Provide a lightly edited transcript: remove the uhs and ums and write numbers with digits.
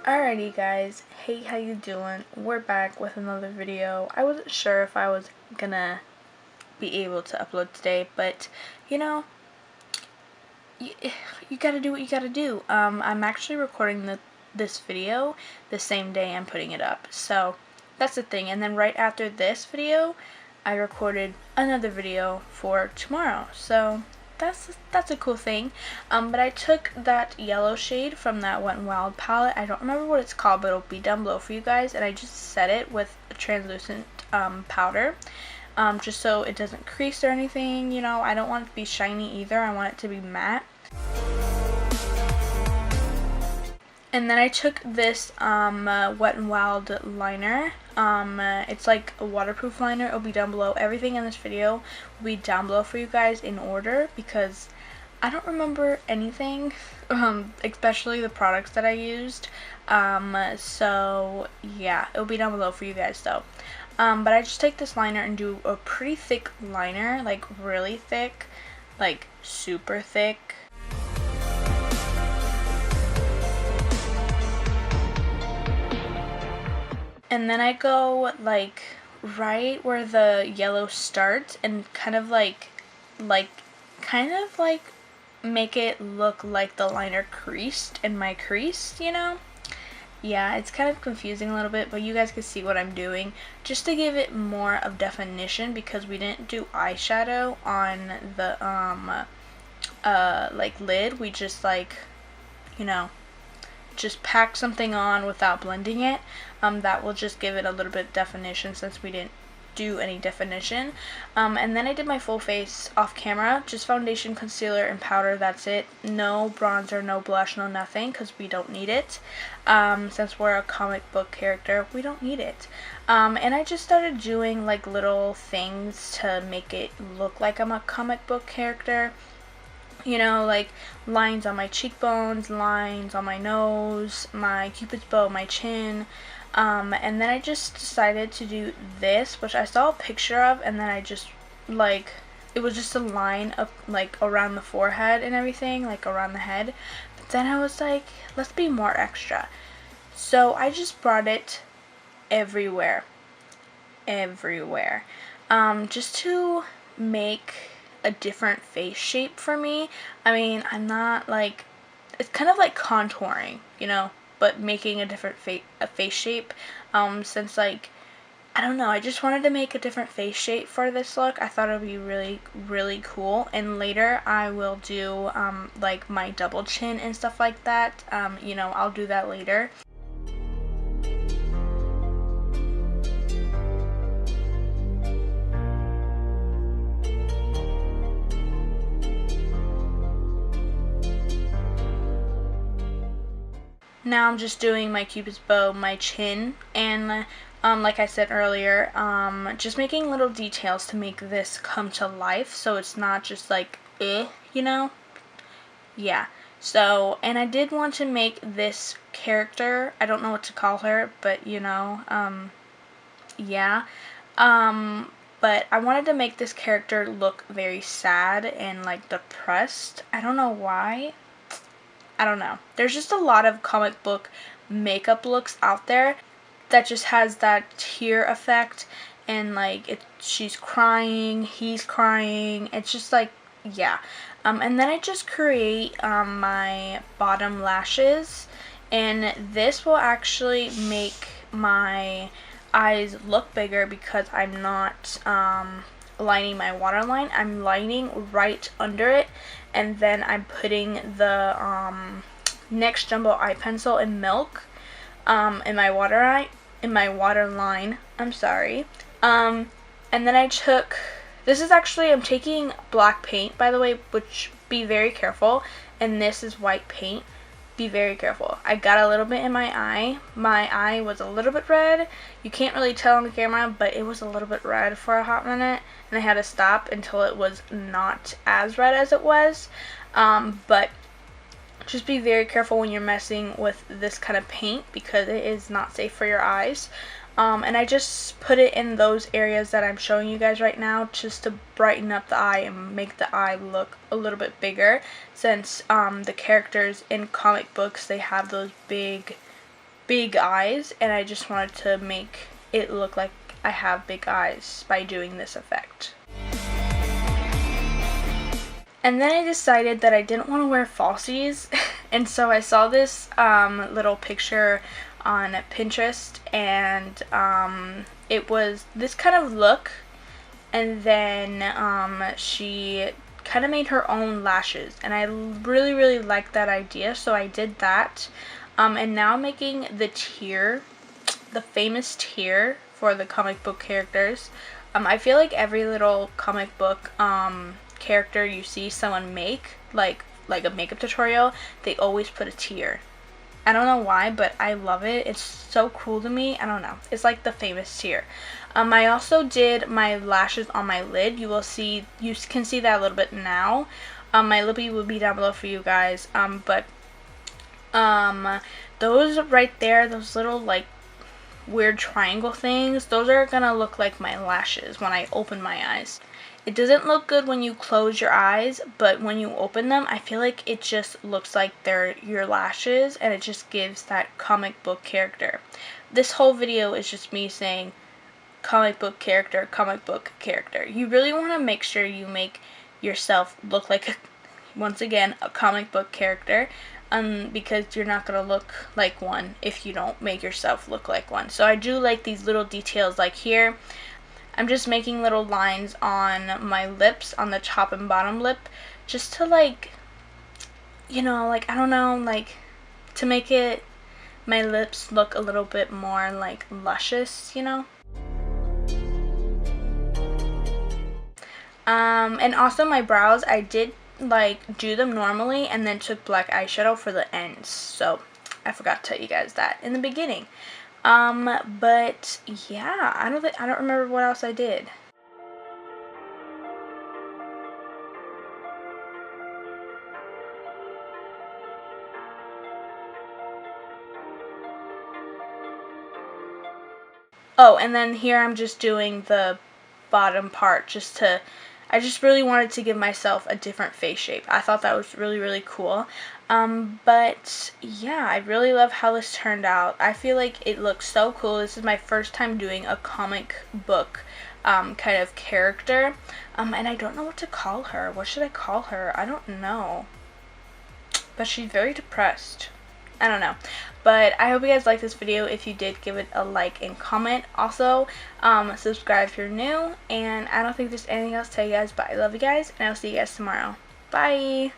Alrighty guys, hey, how you doing? We're back with another video. I wasn't sure if I was gonna be able to upload today, but you know, you gotta do what you gotta do. I'm actually recording this video the same day I'm putting it up, so that's the thing. And then right after this video, I recorded another video for tomorrow, so that's a cool thing. But I took that yellow shade from that Wet n Wild palette. I don't remember what it's called, but it'll be down below for you guys. And I just set it with a translucent powder, just so it doesn't crease or anything. You know, I don't want it to be shiny either. I want it to be matte. And then I took this Wet n Wild liner. It's like a waterproof liner. It'll be down below. Everything in this video will be down below for you guys in order because I don't remember anything, especially the products that I used. So yeah, it'll be down below for you guys though. But I just take this liner and do a pretty thick liner, like really thick, like super thick. And then I go like right where the yellow starts and kind of like make it look like the liner creased in my crease, you know? Yeah, it's kind of confusing a little bit, but you guys can see what I'm doing just to give it more of definition because we didn't do eyeshadow on the like lid. We just like, you know, just pack something on without blending it. That will just give it a little bit of definition since we didn't do any definition. And then I did my full face off camera, just foundation, concealer, and powder. That's it. No bronzer, no blush, no nothing, because we don't need it. Since we're a comic book character, we don't need it. And I just started doing like little things to make it look like I'm a comic book character. You know, like lines on my cheekbones, lines on my nose, my cupid's bow, my chin. And then I just decided to do this, which I saw a picture of, and then I just, like, it was just a line of, like, around the forehead and everything, like, around the head. But then I was like, let's be more extra. So I just brought it everywhere. Everywhere. Just to make a different face shape for me. I mean, I'm not like, it's kind of like contouring, you know, but making a different face shape, since like, I don't know, I just wanted to make a different face shape for this look. I thought it would be really, really cool, and later I will do, like my double chin and stuff like that. You know, I'll do that later. Now I'm just doing my cupid's bow, my chin, and like I said earlier, just making little details to make this come to life so it's not just like, you know? Yeah. So, and I did want to make this character, I don't know what to call her, but you know, yeah. But I wanted to make this character look very sad and like depressed. I don't know why. I don't know. There's just a lot of comic book makeup looks out there that just has that tear effect, and like she's crying, he's crying. It's just like, yeah. And then I just create my bottom lashes, and this will actually make my eyes look bigger because I'm not lining my waterline. I'm lining right under it, and then I'm putting the NYX Jumbo Eye Pencil in Milk in my waterline. I'm sorry. And then I took, this is actually, I'm taking black paint, by the way, which be very careful, and this is white paint. Be very careful. I got a little bit in my eye. My eye was a little bit red. You can't really tell on the camera, but it was a little bit red for a hot minute, and I had to stop until it was not as red as it was. But just be very careful when you're messing with this kind of paint because it is not safe for your eyes. And I just put it in those areas that I'm showing you guys right now just to brighten up the eye and make the eye look a little bit bigger, since the characters in comic books, they have those big big eyes, and I just wanted to make it look like I have big eyes by doing this effect. And then I decided that I didn't want to wear falsies, and so I saw this little picture on Pinterest, and it was this kind of look, and then she kind of made her own lashes, and I really liked that idea, so I did that. And now I'm making the tear, the famous tear for the comic book characters. I feel like every little comic book character you see someone make, like a makeup tutorial, they always put a tear. I don't know why, but I love it. It's so cool to me. I don't know. It's like the famous tear. I also did my lashes on my lid. You can see that a little bit now. My lippy will be down below for you guys. But those right there, those little like weird triangle things, those are gonna look like my lashes when I open my eyes. It doesn't look good when you close your eyes, but when you open them, I feel like it just looks like they're your lashes, and it just gives that comic book character. This whole video is just me saying comic book character, comic book character. You really want to make sure you make yourself look like, once again, a comic book character, because you're not going to look like one if you don't make yourself look like one. So I do like these little details, like here. I'm just making little lines on my lips, on the top and bottom lip, just to like, you know, like, I don't know, like, to make my lips look a little bit more like luscious, you know. And also my brows, I did like do them normally and then took black eyeshadow for the ends, so I forgot to tell you guys that in the beginning. But yeah, I don't remember what else I did. Oh, and then here I'm just doing the bottom part I just really wanted to give myself a different face shape. I thought that was really cool. But yeah, I really love how this turned out. I feel like it looks so cool. This is my first time doing a comic book kind of character. And I don't know what to call her. What should I call her? I don't know. But she's very depressed. I don't know. But I hope you guys liked this video. If you did, give it a like and comment. Also, subscribe if you're new. And I don't think there's anything else to tell you guys, but I love you guys, and I'll see you guys tomorrow. Bye!